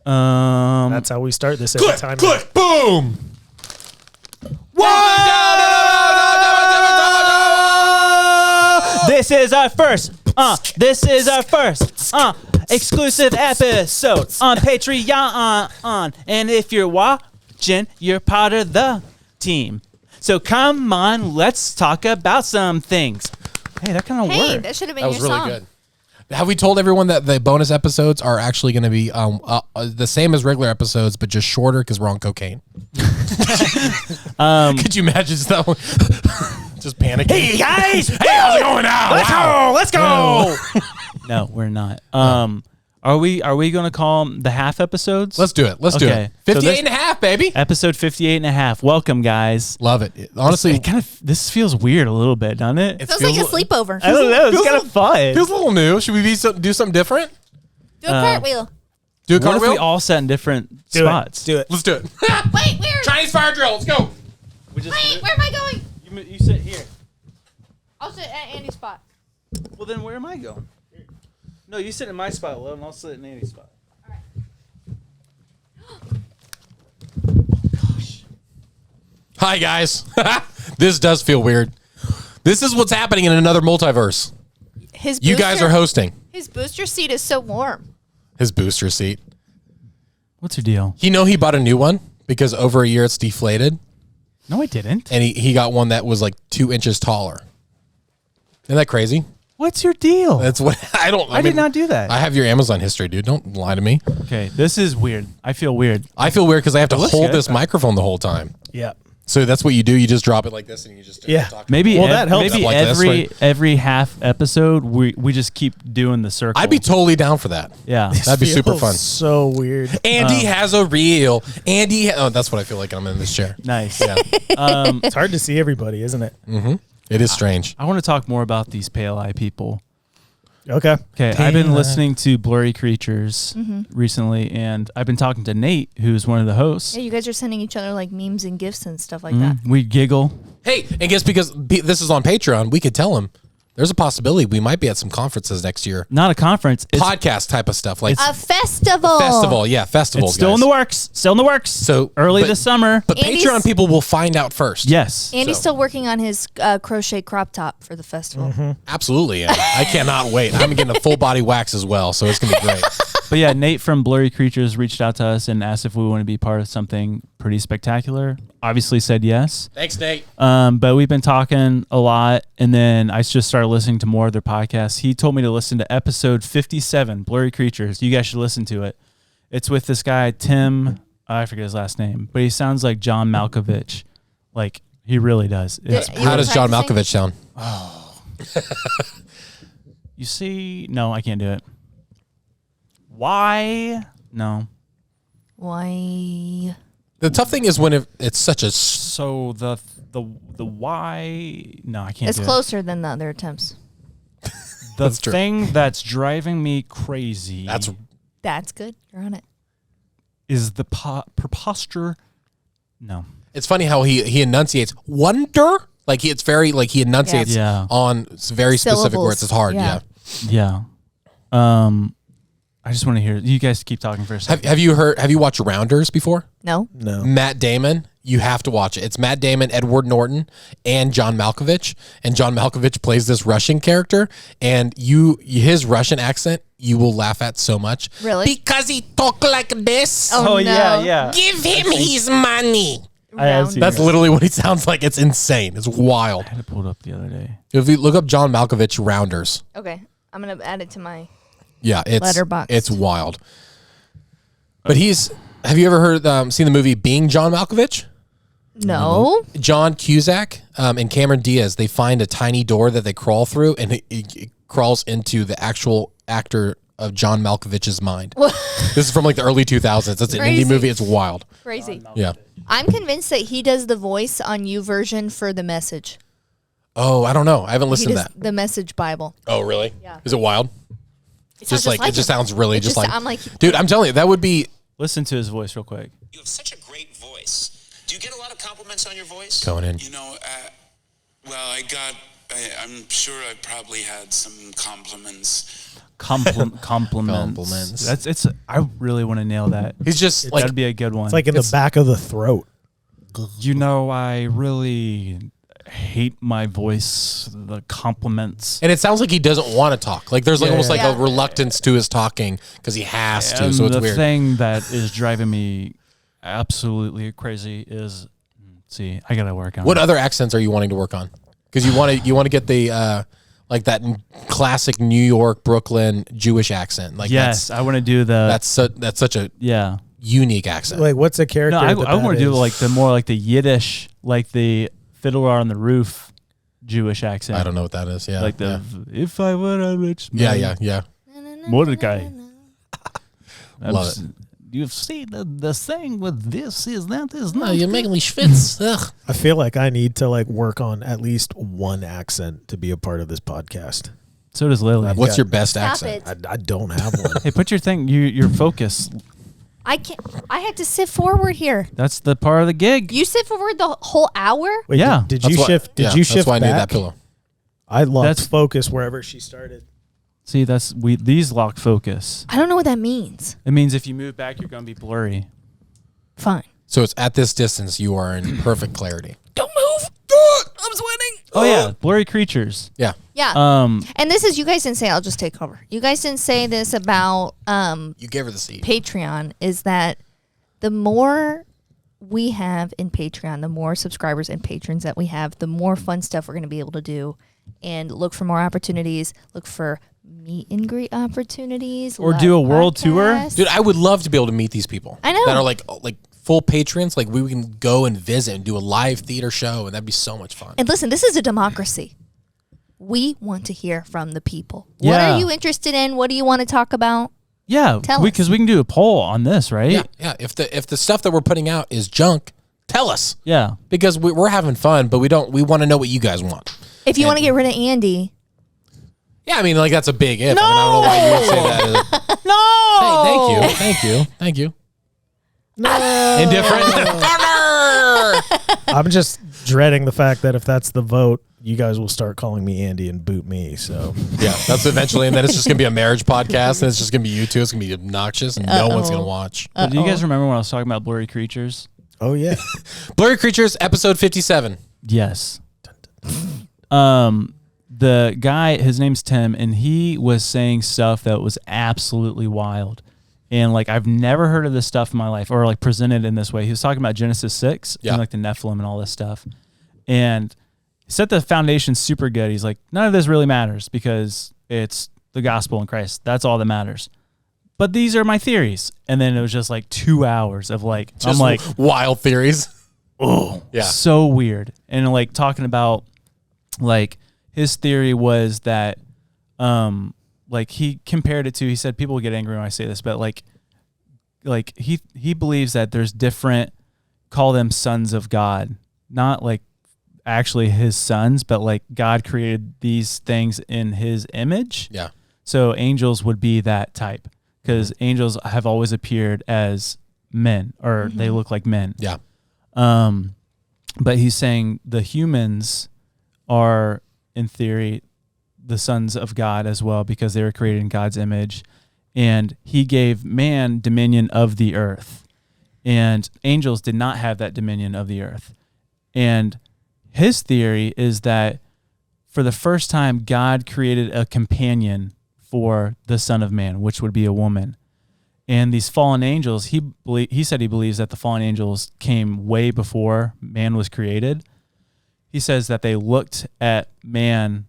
That's how we start this every time. Click, boom. This is our first. This is our first. Exclusive episode on Patreon. And if you're watching, you're part of the team. So come on, let's talk about some things. Hey, that kind of Hey, worked. that should have been That was your really song. good. Have we told everyone that the bonus episodes are actually going to be the same as regular episodes, but just shorter because we're on cocaine? Could you imagine that one? Just panicking. Hey guys, Hey, how's it going now? let's go. No, we're not. Are we going to call them the half episodes? Let's do it. Let's do Okay. it. So 58 and a half, baby. Episode 58 and a half. Welcome, guys. Love it. Honestly, It kind of this feels weird a little bit, doesn't it? Feels like a sleepover. I don't know. It's feels kind of fun. feels a little new. Should we do something different? Do a cartwheel. Do a What if cartwheel? we all sat in different Do spots? it. Do it. Let's do it. Wait, where? Chinese fire drill. Let's go. We just, Wait, where am I going? you sit here. I'll sit at Andy's spot. Well, then where am I going? No, you sit in my spot, Will, and I'll sit in Andy's spot. Hi, guys. This does feel weird. This is what's happening in another multiverse. His You guys are hosting His booster seat is so warm. his booster seat. What's your deal? You know he bought a new one because over a year it's deflated, No, I didn't. and he got one that was like 2 inches taller. Isn't that crazy? What's your deal? That's what I don't. I did not do that. I have your Amazon history, dude. Don't lie to me. Okay, this is weird. I feel weird. I feel weird because I have to looks hold good. this microphone the whole time. Yeah. So that's what you do. You just drop it like this, and you just Yeah. talk. Maybe Well, that helps. maybe Like this, every half episode we just keep doing the circle. I'd be totally down for that. yeah. That'd be super Feels fun. So weird. Andy has a reel. Oh, that's what I feel like I'm in this chair. Nice. Yeah, It's hard to see everybody, isn't it? it is strange. I want to talk more about these pale eye people. Okay. Okay, I've been listening to Blurry Creatures recently, and I've been talking to Nate, who's one of the hosts. Yeah, you guys are sending each other like memes and gifts and stuff like that. We giggle. Hey, and guess because this is on Patreon, we could tell him there's a possibility we might be at some conferences next year. Not a conference. It's Podcast type of stuff, like A festival. festival. Yeah, festival. It's still in guys. the works. Still in the works. So early but- this summer. But Andy's- Patreon people will find out first. Yes. Andy's So- still working on his crochet crop top for the festival. Absolutely. Yeah. I cannot wait. I'm getting a full body wax as well, so it's gonna be great. But yeah, Nate from Blurry Creatures reached out to us and asked if we want to be part of something pretty spectacular. Obviously said yes. Thanks, Nate. But we've been talking a lot, and then I just started listening to more of their podcasts. He told me to listen to episode 57, Blurry Creatures. You guys should listen to it. It's with this guy, Tim. I forget his last name, but he sounds like John Malkovich. Like, he really does. It's, You How were does John practicing? Malkovich sound? you see? No, I can't do it. Why? No. Why? The tough thing is when it's such a So the why? No, I can't It's do closer than the other attempts. it. The That's true. thing that's driving me crazy That's good. You're on it. is the preposter. No. It's funny how he enunciates wonder. Like it's very like he enunciates Yeah. on very specific Syllables. words. It's hard. Yeah. Yeah. Yeah. I just want to hear you guys keep talking for a second. Have you watched Rounders before? No. No. Matt Damon. You have to watch it. It's Matt Damon, Edward Norton, and John Malkovich. And John Malkovich plays this Russian character, and his Russian accent you will laugh at so much. Really? Because he talk like this. Oh, no. yeah. Give him his money. I have seen That's it. literally what he sounds like. It's insane. It's wild. I had it pulled up the other day. If you look up John Malkovich Rounders, Okay. I'm going to add it to my. yeah, it's Letterboxd. It's wild. But have you ever seen the movie Being John Malkovich? No. John Cusack and Cameron Diaz, they find a tiny door that they crawl through, and it crawls into the actual actor of John Malkovich's mind. This is from like the early 2000s. It's an Crazy. indie movie. It's wild. Crazy. Yeah. I'm convinced that he does the voice on YouVersion for The Message. Oh, I don't know. I haven't He listened to does that. the Message Bible. Oh, really? Yeah. Is it wild? It Just sounds like it just sounds really It just like. I'm like, Dude, I'm telling you, that would be. Listen to his voice real quick. You have such a great voice. Do you get a lot of compliments on your voice? Going in. You know, well, I'm sure I probably had some compliments. compliments. Compliments. I really want to nail that. He's just like That'd be a good one. It's like in the back of the throat. You know, I really hate my voice, the compliments. and it sounds like he doesn't want to talk. Like there's like Yeah, almost like yeah. a reluctance to his talking because he has to. And So it's the weird. thing that is driving me absolutely crazy is, see, I got to work on What it. other accents are you wanting to work on? Because you want to get the like that classic New York, Brooklyn Jewish accent. Like Yes, I want to do the, that's such a yeah. unique accent. Like, what's a character? No, I that want to do is? like the more like the Yiddish, like the Fiddler on the Roof Jewish accent. I don't know what that is. Yeah, Like the, if I were a rich yeah, man. yeah. Mordecai. Love it. You've seen the thing with this is that is No, not. you're making me schwitz. Ugh. I feel like I need to like work on at least one accent to be a part of this podcast. So does Lily. What's Yeah. your best Stop accent? it. I don't have one. Hey, put your thing. Your focus. I can't. I had to sit forward here. That's the part of the gig. You sit forward the whole hour. Wait, Yeah. Did That's you why- shift? Did yeah, you shift That's why I back? need that pillow. I lost That's- focus wherever she started. See, these lock focus. I don't know what that means. It means if you move back, you're gonna be blurry. Fine. So it's at this distance you are in perfect clarity. Don't move. I'm sweating. Oh yeah, blurry creatures. Yeah. Yeah. And this is, you guys didn't say, I'll just take over. You guys didn't say this about You gave her the seat. Patreon, is that the more we have in Patreon, the more subscribers and patrons that we have, the more fun stuff we're going to be able to do, and look for more opportunities, look for meet and greet opportunities. Or live do a world tour. podcasts. Dude, I would love to be able to meet these people. I know. That are like full patrons. Like we can go and visit and do a live theater show, and that'd be so much fun. And listen, this is a democracy. We want to hear from the people. What Yeah. are you interested in? What do you want to talk about? Yeah, Tell us. because we can do a poll on this, right? Yeah, yeah. If the stuff that we're putting out is junk, tell us Yeah. because we're having fun, but we want to know what you guys want. If you want to get rid of Andy, Yeah, I mean, like that's a big if. I mean, I don't know why you would say that. No. Hey, thank you. Indifferent. I'm just dreading the fact that if that's the vote, you guys will start calling me Andy and boot me. So Yeah, that's eventually, and then it's just gonna be a marriage podcast, and it's just gonna be you two. It's gonna be obnoxious, and no one's gonna watch. But do you guys remember when I was talking about blurry creatures? oh yeah, Blurry Creatures, episode 57. Yes. The guy, his name's Tim, and he was saying stuff that was absolutely wild. And like I've never heard of this stuff in my life, or like presented in this way. He was talking about Genesis 6 Yeah. and like the Nephilim and all this stuff. And he set the foundation super good. He's like, none of this really matters because it's the gospel in Christ. That's all that matters. But these are my theories. And then it was just like 2 hours of like, I'm Just like, wild theories. oh, Yeah. so weird. And like talking about like his theory was that like he compared it to, he said people get angry when I say this, but like he believes that there's different, call them sons of God, not like actually his sons, but like God created these things in his image. Yeah. So angels would be that type because angels have always appeared as men, or they look like men. Yeah. But he's saying the humans are, in theory, the sons of God as well because they were created in God's image. And he gave man dominion of the earth. And angels did not have that dominion of the earth. And his theory is that for the first time, God created a companion for the Son of Man, which would be a woman. And these fallen angels, he said he believes that the fallen angels came way before man was created. He says that they looked at man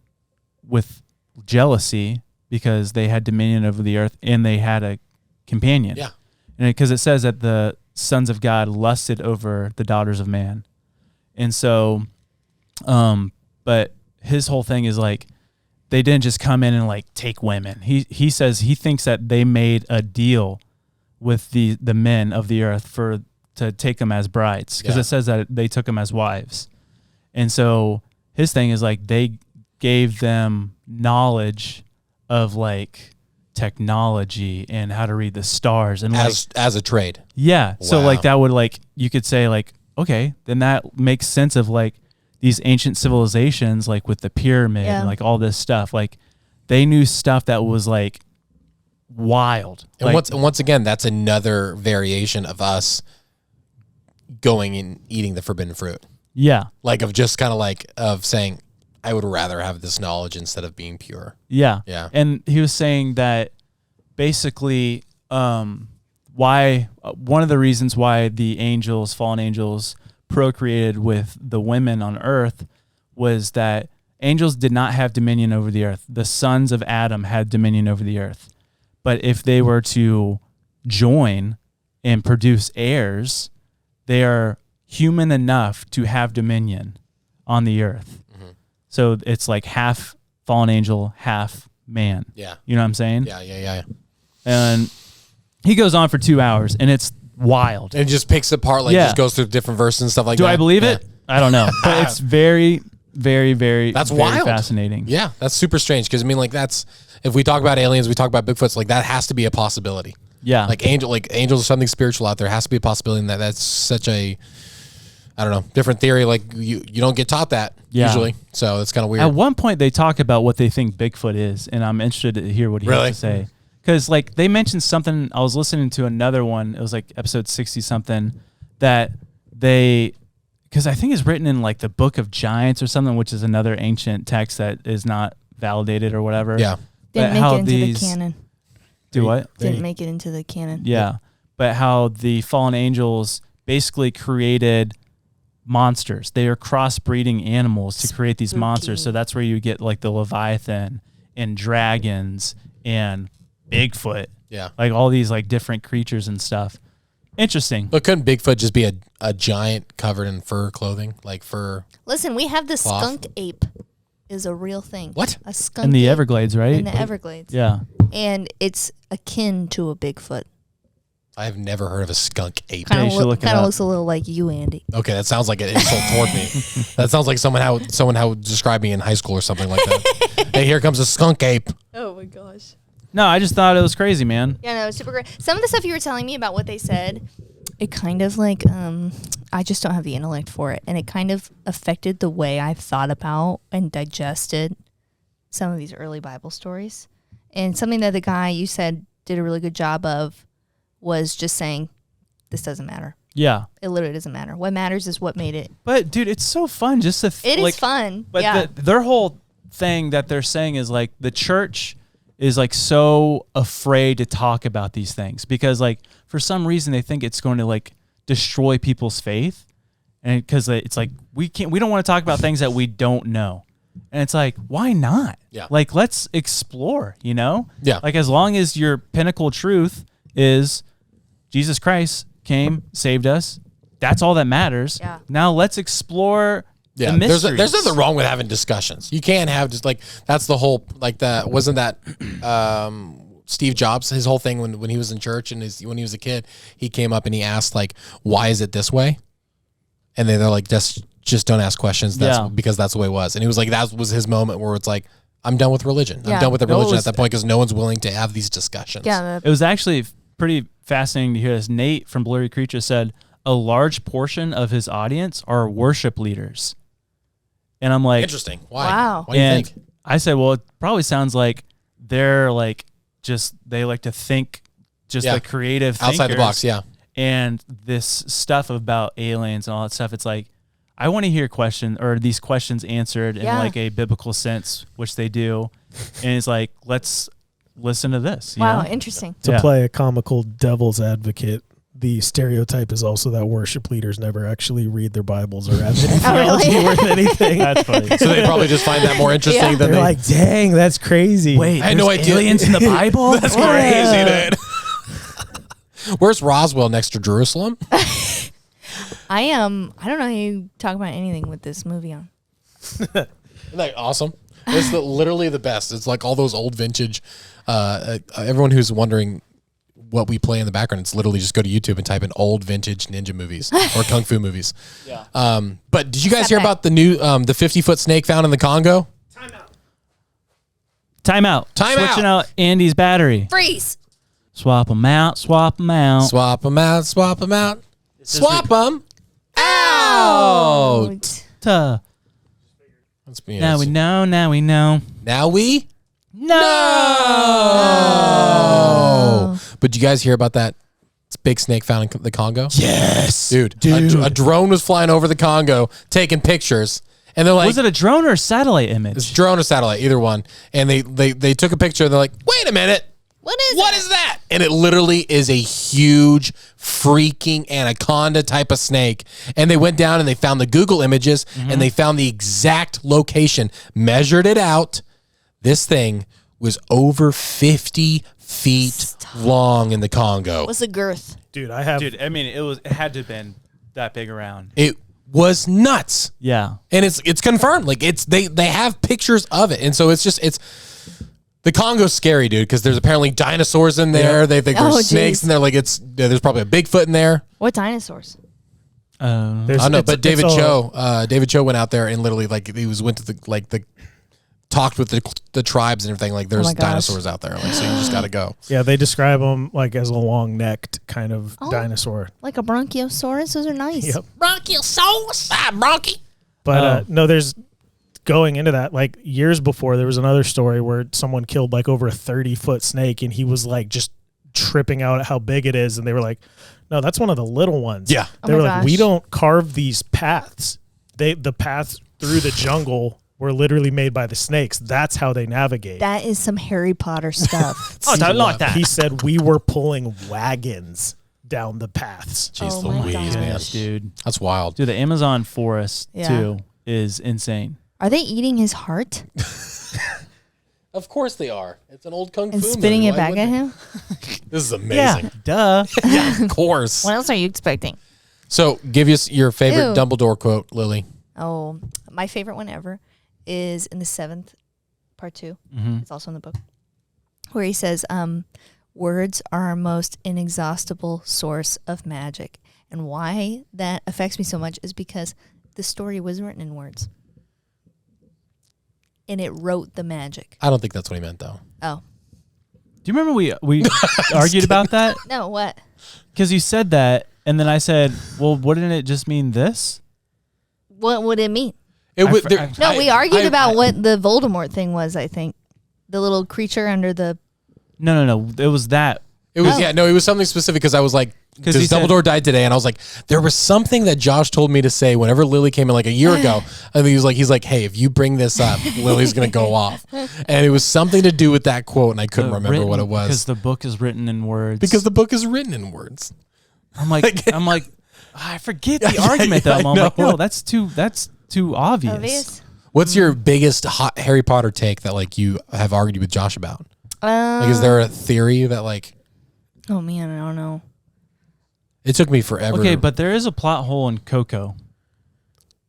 with jealousy because they had dominion over the earth and they had a companion. Yeah. And because it says that the sons of God lusted over the daughters of man. And so, but his whole thing is like, they didn't just come in and like take women. He says he thinks that they made a deal with the men of the earth to take them as brides because Yeah. it says that they took them as wives. And so his thing is like they gave them knowledge of like technology and how to read the stars and like As a trade. yeah. So Wow. like that would like you could say like okay, then that makes sense of like these ancient civilizations like with the pyramid Yeah. and like all this stuff. Like they knew stuff that was like wild. And once again, that's another variation of us going and eating the forbidden fruit. Yeah. Like of just kind of like of saying, I would rather have this knowledge instead of being pure. Yeah. Yeah. And he was saying that basically why one of the reasons why the angels, fallen angels, procreated with the women on earth was that angels did not have dominion over the earth. The sons of Adam had dominion over the earth. But if they were to join and produce heirs, they are human enough to have dominion on the earth. Mm-hmm. So it's like half fallen angel, half man. Yeah. You know what I'm saying? Yeah. And he goes on for 2 hours, and it's wild. And it just picks apart, like just goes through different verses and stuff like Do that. I believe it? I don't know. But it's very, very, very, That's very wild. fascinating. Yeah, that's super strange because I mean, like that's if we talk about aliens, we talk about Bigfoots, like that has to be a possibility. Yeah. Like angels or something spiritual out there has to be a possibility, and that's such a, I don't know, different theory. Like you don't get taught that usually, so that's kind of weird. At one point, they talk about what they think Bigfoot is, and I'm interested to hear what he has to say. Because like they mentioned something, I was listening to another one. It was like episode 60 something that because I think it's written in like the Book of Giants or something, which is another ancient text that is not validated or whatever. Yeah. Didn't make it into the canon. Do what? Didn't make it into the canon. Yeah. But how the fallen angels basically created monsters. They are crossbreeding animals to create these monsters. So that's where you get like the Leviathan and dragons and Bigfoot. Yeah. Like all these like different creatures and stuff. Interesting. But couldn't Bigfoot just be a giant covered in fur clothing, like fur? Listen, we have the Cloth. skunk ape is a real thing. What? A skunk In the ape Everglades, right? in the Everglades. Yeah. And it's akin to a Bigfoot. I have never heard of a skunk ape. Yeah, Kind you should look of it up. looks a little like you, Andy. Okay, that sounds like an insult toward me. That sounds like someone how describe me in high school or something like that. Hey, here comes a skunk ape. Oh my gosh. No, I just thought it was crazy, man. Yeah, no, it's super great. Some of the stuff you were telling me about what they said, it kind of like, I just don't have the intellect for it. And it kind of affected the way I've thought about and digested some of these early Bible stories. And something that the guy you said did a really good job of was just saying, this doesn't matter. Yeah. It literally doesn't matter. What matters is what made it. But dude, it's so fun just to It is fun. But yeah. their whole thing that they're saying is like the church is like so afraid to talk about these things because like for some reason they think it's going to like destroy people's faith, and because it's like we don't want to talk about things that we don't know, and it's like why not? Yeah. Like let's explore, you know? Yeah. Like as long as your pinnacle truth is Jesus Christ came, saved us, that's all that matters. Yeah. Now let's explore. Yeah, the mysteries. there's nothing wrong with having discussions. You can't have just like that's the whole like that wasn't that Steve Jobs, his whole thing when he was in church and when he was a kid, he came up and he asked like, why is it this way? And they're like, just don't ask questions. That's because that's the way it was. And he was like, that was his moment where it's like, I'm done with religion. Yeah. I'm done with the No, it religion was- at that point because no one's willing to have these discussions. Yeah. It was actually pretty fascinating to hear this. Nate from Blurry Creature said a large portion of his audience are worship leaders. And I'm like, Interesting. Why? Wow. Why do you and think? I said, well, it probably sounds like they're like they like to think just Yeah. like creative Outside the thinkers. box, yeah. And this stuff about aliens and all that stuff, it's like, I want to hear these questions answered in Yeah. like a biblical sense, which they do. And it's like, let's listen to this. You Wow, know? interesting. To Yeah. play a comical devil's advocate, the stereotype is also that worship leaders never actually read their Bibles or have any theology really? worth anything. That's funny. So they probably just find that more interesting Yeah. than They're they like, dang, that's crazy. Wait, I had no there's idea. aliens in the Bible? That's crazy, dude. Where's Roswell next to Jerusalem? I don't know how you talk about anything with this movie on. Isn't that awesome? It's literally the best. It's like all those old vintage. Everyone who's wondering what we play in the background, it's literally just go to YouTube and type in old vintage ninja movies or kung fu movies. Yeah. But did you guys Step hear back. about the new the 50-foot snake found in the Congo? Time out. Time Switching out. out Andy's battery. Freeze! Swap them out. Swap them out. Swap them out. Swap them out. is Swap them out. Tuh. Let's be Now honest. we know. Now we know. Now we No. know. But did you guys hear about that big snake found in the Congo? Yes, Dude. A drone was flying over the Congo taking pictures. And they're like, was it a drone or a satellite image? it's drone or satellite, either one. And they took a picture and they're like, wait a minute. What is that? And it literally is a huge freaking anaconda type of snake. And they went down and they found the Google images and they found the exact location, measured it out. This thing was over 50 feet long in the Congo. What's the girth? dude. I have. Dude, I mean, it had to have been that big around. It was nuts. Yeah. And it's confirmed. Like they have pictures of it. And so it's the Congo's scary, dude, because there's apparently dinosaurs in there. They think there's snakes in there. Like there's probably a Bigfoot in there. What dinosaurs? I don't know, but David Cho went out there and literally went to the talked with the tribes and everything. Like there's dinosaurs out there. Like so you just got to go. Yeah, they describe them like as a long-necked kind of dinosaur. Like a Bronchiosaurus? Those are nice. Yep. Bronchiosaurus. Bronchi. But no, there's going into that, like years before, there was another story where someone killed like over a 30-foot snake, and he was like just tripping out at how big it is, and they were like, "No, that's one of the little ones." Yeah, they were like, "We don't carve these paths. The paths through the jungle were literally made by the snakes. That's how they navigate." That is some Harry Potter stuff. Oh, I like that. He said we were pulling wagons down the paths. Jeez Oh my Louise, gosh. man, Dude. that's wild. Dude, the Amazon forest, Yeah. too, is insane. Are they eating his heart Of course they are. It's an old kung fu and movie. spitting it Why back at wouldn't him? This is amazing. Duh. Yeah, of course. What else are you expecting? So, give us your favorite Ew. Dumbledore quote, Lily. Oh, my favorite one ever is in the 7th, part 2. It's also in the book, where he says, words are our most inexhaustible source of magic. And why that affects me so much is because the story was written in words. And it wrote the magic. I don't think that's what he meant, though. Oh. Do you remember we argued about that? No, what? Because you said that, and then I said, well, wouldn't it just mean this? What would it mean? It would. No, we argued about what the Voldemort thing was, I think. The little creature under the... No. It was that. It was Oh. it was something specific because I was like, because he said- Dumbledore died today, and I was like, there was something that Josh told me to say whenever Lily came in like a year ago, and he's like, hey, if you bring this up, Lily's gonna go off, and it was something to do with that quote, and I couldn't remember what it Because was the book is written in words. because the book is written in words. I'm like, I forget the argument though. I I'm like, know. no, that's too obvious. Obvious? What's your biggest hot Harry Potter take that like you have argued with Josh about? Like, is there a theory that like? Oh, man, I don't know. It took me forever. Okay, but there is a plot hole in Coco.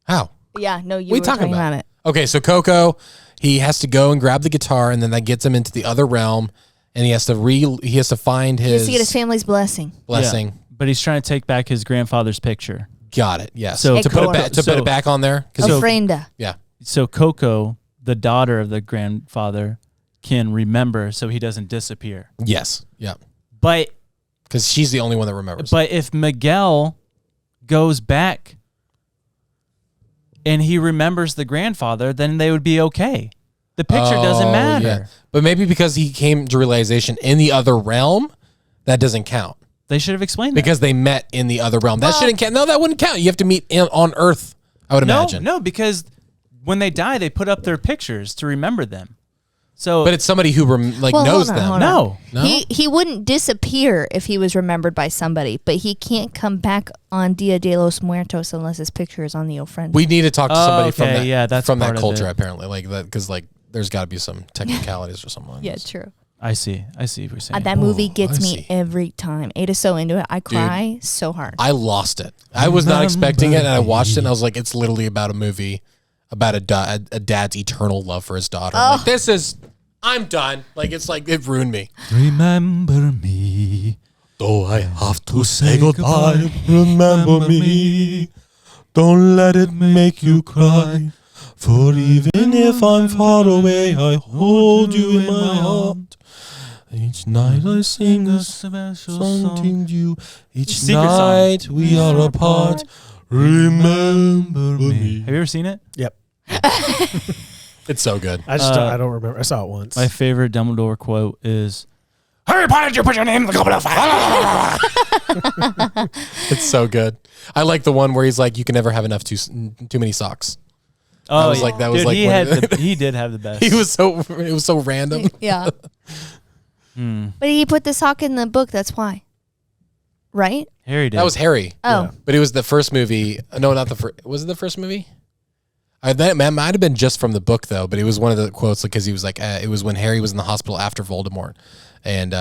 how? Yeah, no, you What are were you talking talking about? about it. Okay, so Coco, he has to go and grab the guitar, and then that gets him into the other realm, and he has to find He has his to get his family's blessing. blessing. Yeah, but he's trying to take back his grandfather's picture. Got it. Yes. So to put it Coco- back, put it back on there. 'Cause So- Ofrenda. yeah. So Coco, the daughter of the grandfather, can remember so he doesn't disappear. Yes. Yeah. But Because she's the only one that remembers. if Miguel goes back and he remembers the grandfather, then they would be okay. The picture doesn't Oh, matter. yeah. But maybe because he came to realization in the other realm, that doesn't count. They should have explained that. Because they met in the other realm. That shouldn't count. No, that wouldn't count. You have to meet on Earth, I would imagine. No, because when they die, they put up their pictures to remember them. So, But it's somebody who Well, knows hold on, them. hold on. no. No? He wouldn't disappear if he was remembered by somebody, but he can't come back on Dia de los Muertos unless his picture is on the Ofrenda. We need to talk to somebody from okay, that, yeah, that's from that part of culture, it. apparently. Like that, because like there's got to be some technicalities or something like Yeah, this. true. I see what you're saying. That movie Oh, gets I me see. every time. Ada's so into it. I cry so hard. I lost it. I was not expecting it, and I watched it, and I was like, it's literally about a movie about a dad's eternal love for his daughter. I'm like, I'm done. Like, it's like, it ruined me. Remember me. Though I have to say goodbye, remember me. Don't let it make you cry. For even if I'm far away, I hold you in my heart. Each night I sing a something new. Each Secret song. night we are apart. Remember me. Have you ever seen it? Yep. It's so good. I just I don't remember. I saw it once. My favorite Dumbledore quote is, Harry Potter, did you put your name in the goblet of fire? It's so good. I like the one where he's like, you can never have enough too many socks. Oh, was like- that was Dude, like he one had of he did have the best. It was so random. Yeah. But he put the sock in the book. That's why. Right? Harry did. That was Harry. Oh. Yeah. But it was the first movie. No, not the first. Was it the first movie? That might have been just from the book, though. But it was one of the quotes because he was like, it was when Harry was in the hospital after Voldemort. And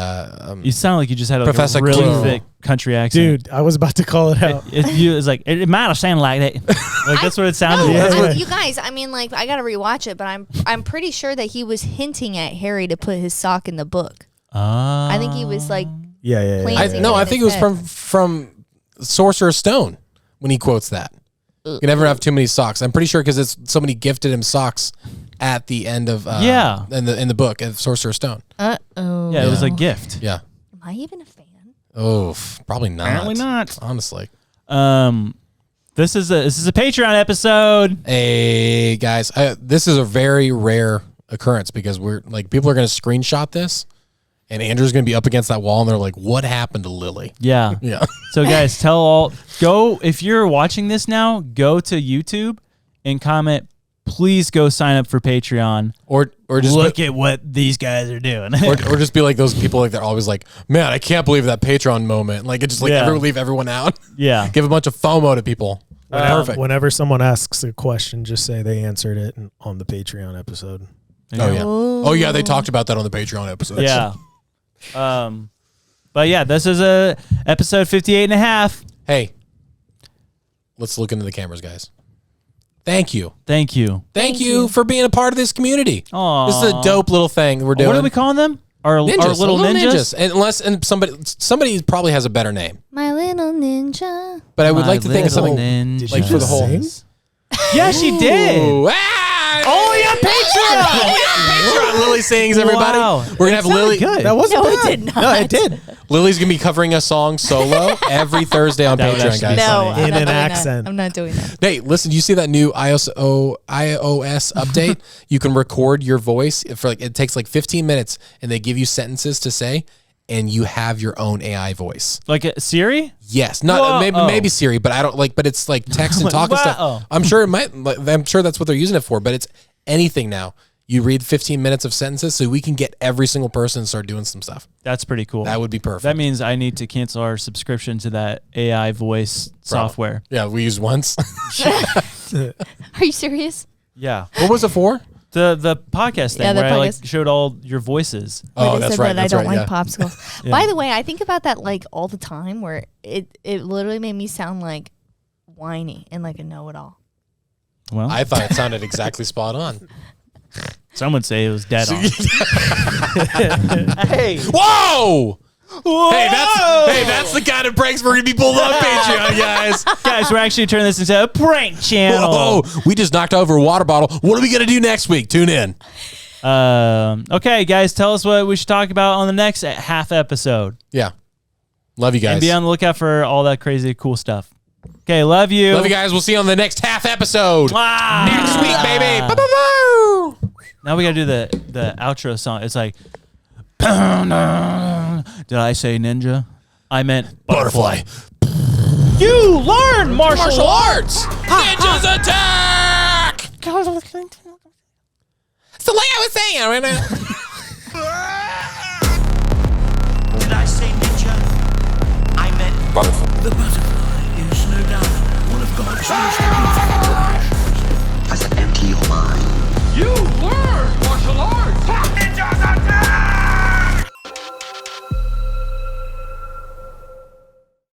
You sound like you just had like Professor a really Clue. thick country accent. Dude, I was about to call it out. It's like it might have sounded like that. Like that's what it sounded No, like. Yeah. you guys. I mean, like, I gotta rewatch it, but I'm pretty sure that he was hinting at Harry to put his sock in the book. I think he was like, Yeah. Plain- I Dancing no, in I his think it was head. from Sorcerer's Stone when he quotes that. You can never have too many socks. I'm pretty sure because it's somebody gifted him socks at the end of Yeah. in the book of Sorcerer's Stone. oh. Yeah, it was a gift. Yeah. Am I even a fan? Oh, probably not. Apparently not. Honestly. This is a Patreon episode. Hey guys, this is a very rare occurrence because we're like people are going to screenshot this, and Andrew's going to be up against that wall, and they're like, "What happened to Lily?" Yeah. Yeah. So guys, go if you're watching this now, go to YouTube and comment. Please go sign up for Patreon. Or just Look at what these guys are doing. or just be like those people like they're always like, man, I can't believe that Patreon moment. Like it just like Yeah. leave everyone out. Yeah. Give a bunch of FOMO to people. Perfect. Whenever someone asks a question, just say they answered it on the Patreon episode. Oh yeah. Oh yeah, they talked about that on the Patreon episode. Yeah. But yeah, this is a episode 58 and a half. Hey, let's look into the cameras, guys. Thank you. Thank you. Thank you for being a part of this community. Aw. This is a dope little thing we're doing. What are we calling them? Our Ninjas, little ninjas? And somebody probably has a better name. My little ninja. But I would My like to think of little something ninjas. like for the whole. Sing? Yeah, she did. Ooh, only on Patreon. Patreon. Lily sings, everybody. Wow. We're gonna have Lily. Good. That wasn't No, it bad. did not. No, it did. Lily's gonna be covering a song solo every Thursday on That would Patreon, actually guys. be No, funny. I'm In not an doing that. accent. I'm not doing that. Hey, listen, you see that new iOS update? You can record your voice for like it takes like 15 minutes, and they give you sentences to say, and you have your own AI voice. Like Siri? Yes, not Whoa. maybe Siri, but I don't like. But it's like text and talk and stuff. Wow. I'm sure it might. I'm sure that's what they're using it for. But it's anything now. You read 15 minutes of sentences, so we can get every single person and start doing some stuff. That's pretty cool. That would be perfect. That means I need to cancel our subscription to that AI voice software. Yeah, we used once. Are you serious? Yeah. What was it for? The podcast thing Yeah, the where I like podcast. showed all your voices. Oh, I that's said right. that That's I don't right. like Yeah. popsicles. Yeah. By the way, I think about that like all the time where it literally made me sound like whiny and like a know-it-all. Well, I thought it sounded exactly spot on. some would say it was dead on. Hey. Whoa! Hey, that's the kind of pranks we're gonna be pulling on Patreon, guys. Guys, we're actually turning this into a prank channel. Whoa! We just knocked over a water bottle. What are we gonna do next week? Tune in. Okay, guys, tell us what we should talk about on the next half episode. Yeah. Love you guys. And be on the lookout for all that crazy cool stuff. Okay, love you. Love you guys. We'll see you on the next half episode. Mwah. Next week, baby. Bye-bye. Now we gotta do the outro song. It's like, did I say ninja? I meant Butterfly. You learn martial arts. Ninjas attack. So like I was saying, right now. Did I say ninja? I meant Butterfly. the butterfly is no doubt one of God's most beautiful creations. Does it empty your mind? You learn martial arts!